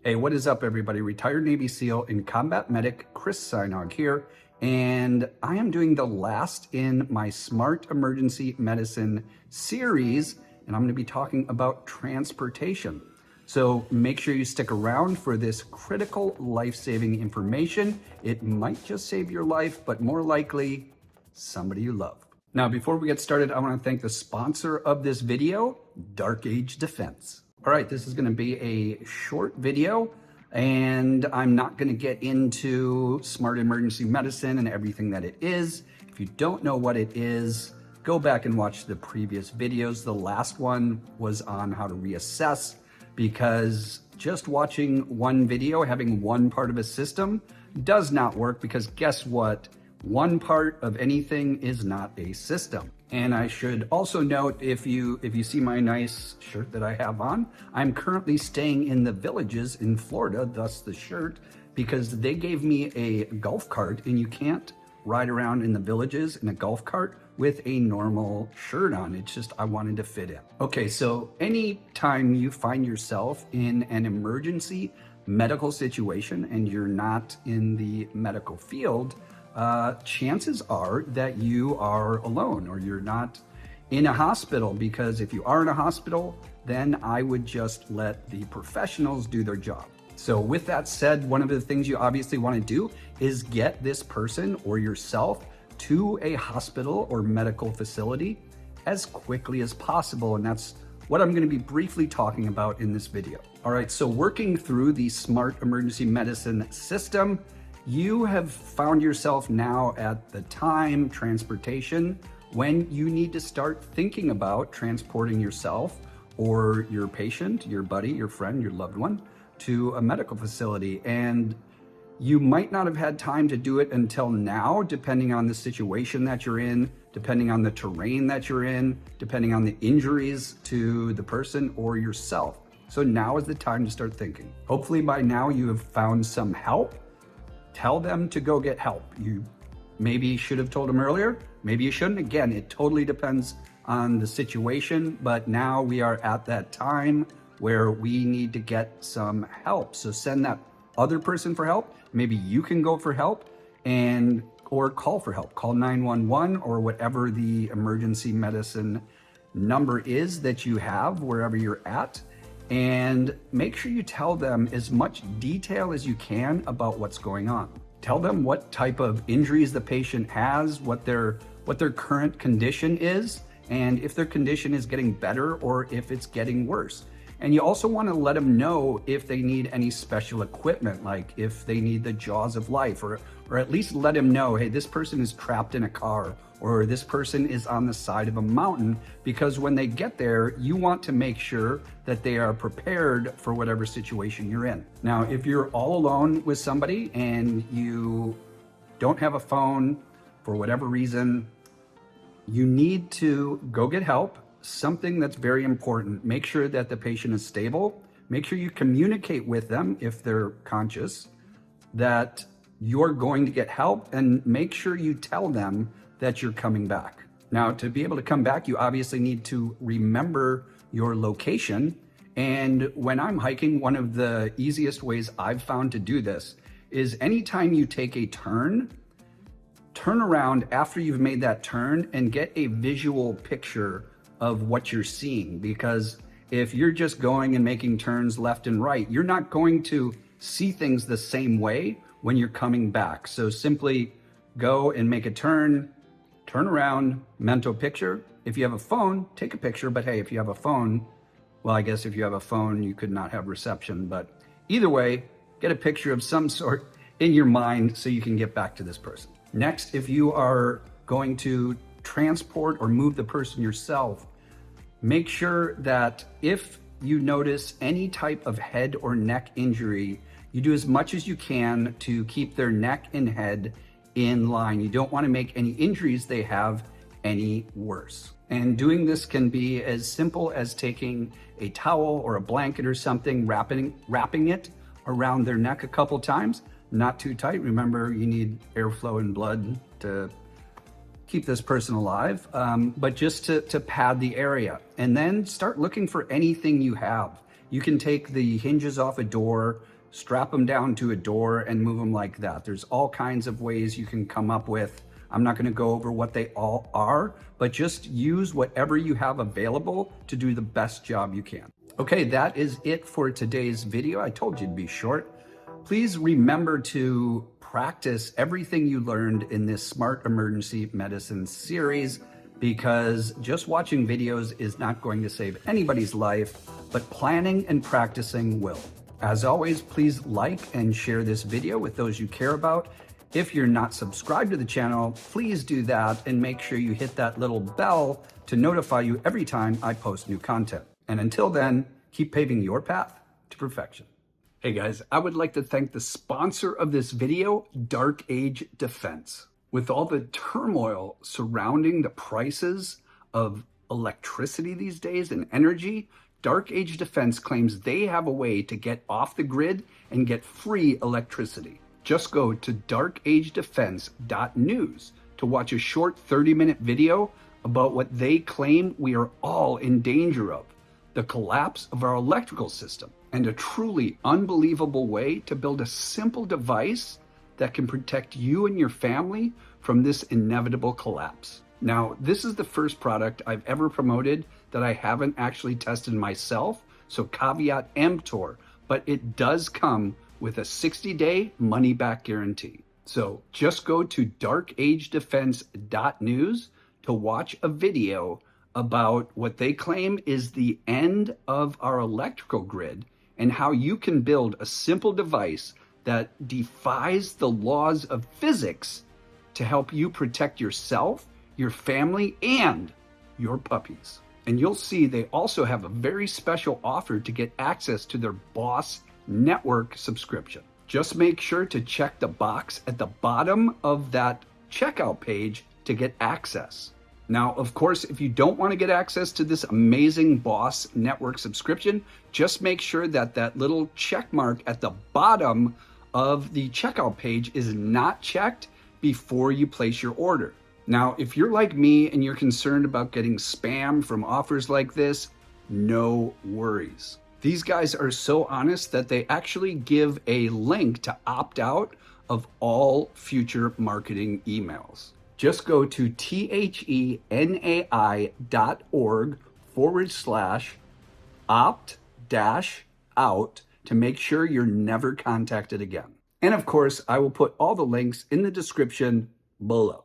Hey, what is up, everybody? Retired Navy SEAL and combat medic Chris Sajnog here, and I am doing the last in my Smart Emergency Medicine series, and I'm going to be talking about transportation. So make sure you stick around for this critical life-saving information. It might just save your life, but more likely, somebody you love. Now, before we get started, I want to thank the sponsor of this video, Dark Age Defense. All right, this is going to be a short video, and I'm not going to get into smart emergency medicine and everything that it is. If you don't know what it is, go back and watch the previous videos. The last one was on how to reassess, because just watching one video, having one part of a system does not work, because guess what? One part of anything is not a system. And I should also note, if you see my nice shirt that I have on, I'm currently staying in the Villages in Florida, thus the shirt, because they gave me a golf cart, and you can't ride around in the Villages in a golf cart with a normal shirt on. It's just, I wanted to fit in. Okay, so anytime you find yourself in an emergency medical situation and you're not in the medical field, chances are that you are alone or you're not in a hospital, because if you are in a hospital, then I would just let the professionals do their job. So with that said, one of the things you obviously want to do is get this person or yourself to a hospital or medical facility as quickly as possible. And that's what I'm going to be briefly talking about in this video. All right, so working through the Smart Emergency Medicine system, you have found yourself now at the time, transportation, when you need to start thinking about transporting yourself or your patient, your buddy, your friend, your loved one to a medical facility. And you might not have had time to do it until now, depending on the situation that you're in, depending on the terrain that you're in, depending on the injuries to the person or yourself. So now is the time to start thinking. Hopefully by now you have found some help. Tell them to go get help. You maybe should have told them earlier, maybe you shouldn't. Again, it totally depends on the situation, but now we are at that time where we need to get some help. So send that other person for help. Maybe you can go for help or call for help. Call 911 or whatever the emergency medicine number is that you have wherever you're at. And make sure you tell them as much detail as you can about what's going on. Tell them what type of injuries the patient has, what their current condition is, and if their condition is getting better or if it's getting worse. And you also want to let them know if they need any special equipment, like if they need the jaws of life, or at least let them know, hey, this person is trapped in a car, or this person is on the side of a mountain, because when they get there, you want to make sure that they are prepared for whatever situation you're in. Now, if you're all alone with somebody and you don't have a phone for whatever reason, you need to go get help. Something that's very important, make sure that the patient is stable. Make sure you communicate with them if they're conscious that you're going to get help, and make sure you tell them that you're coming back. Now, to be able to come back, you obviously need to remember your location. And when I'm hiking, one of the easiest ways I've found to do this is anytime you take a turn around after you've made that turn and get a visual picture of what you're seeing. Because if you're just going and making turns left and right, you're not going to see things the same way when you're coming back. So simply go and make a turn around, mental picture. If you have a phone, take a picture. But hey, if you have a phone, well, I guess if you have a phone, you could not have reception. But either way, get a picture of some sort in your mind so you can get back to this person. Next, if you are going to transport or move the person yourself, make sure that if you notice any type of head or neck injury, you do as much as you can to keep their neck and head in line. You don't want to make any injuries they have any worse. And doing this can be as simple as taking a towel or a blanket or something, wrapping it around their neck a couple times, not too tight. Remember, you need airflow and blood to keep this person alive, but just to pad the area. And then start looking for anything you have. You can take the hinges off a door, strap them down to a door and move them like that. There's all kinds of ways you can come up with. I'm not going to go over what they all are, but just use whatever you have available to do the best job you can. Okay, that is it for today's video. I told you to be short. Please remember to practice everything you learned in this Smart Emergency Medicine series, because just watching videos is not going to save anybody's life, but planning and practicing will. As always, please like and share this video with those you care about. If you're not subscribed to the channel, please do that and make sure you hit that little bell to notify you every time I post new content. And until then, keep paving your path to perfection. Hey guys, I would like to thank the sponsor of this video, Dark Age Defense. With all the turmoil surrounding the prices of electricity these days and energy, Dark Age Defense claims they have a way to get off the grid and get free electricity. Just go to darkagedefense.news to watch a short 30-minute video about what they claim we are all in danger of: the collapse of our electrical system, and a truly unbelievable way to build a simple device that can protect you and your family from this inevitable collapse. Now, this is the first product I've ever promoted that I haven't actually tested myself, so caveat emptor, but it does come with a 60-day money-back guarantee. So just go to darkagedefense.news to watch a video about what they claim is the end of our electrical grid and how you can build a simple device that defies the laws of physics to help you protect yourself, your family, and your puppies. And you'll see they also have a very special offer to get access to their Boss Network subscription. Just make sure to check the box at the bottom of that checkout page to get access. Now, of course, if you don't want to get access to this amazing Boss Network subscription, just make sure that that little check mark at the bottom of the checkout page is not checked before you place your order. Now, if you're like me and you're concerned about getting spam from offers like this, no worries. These guys are so honest that they actually give a link to opt out of all future marketing emails. Just go to thenai.org/opt-out to make sure you're never contacted again. And of course, I will put all the links in the description below.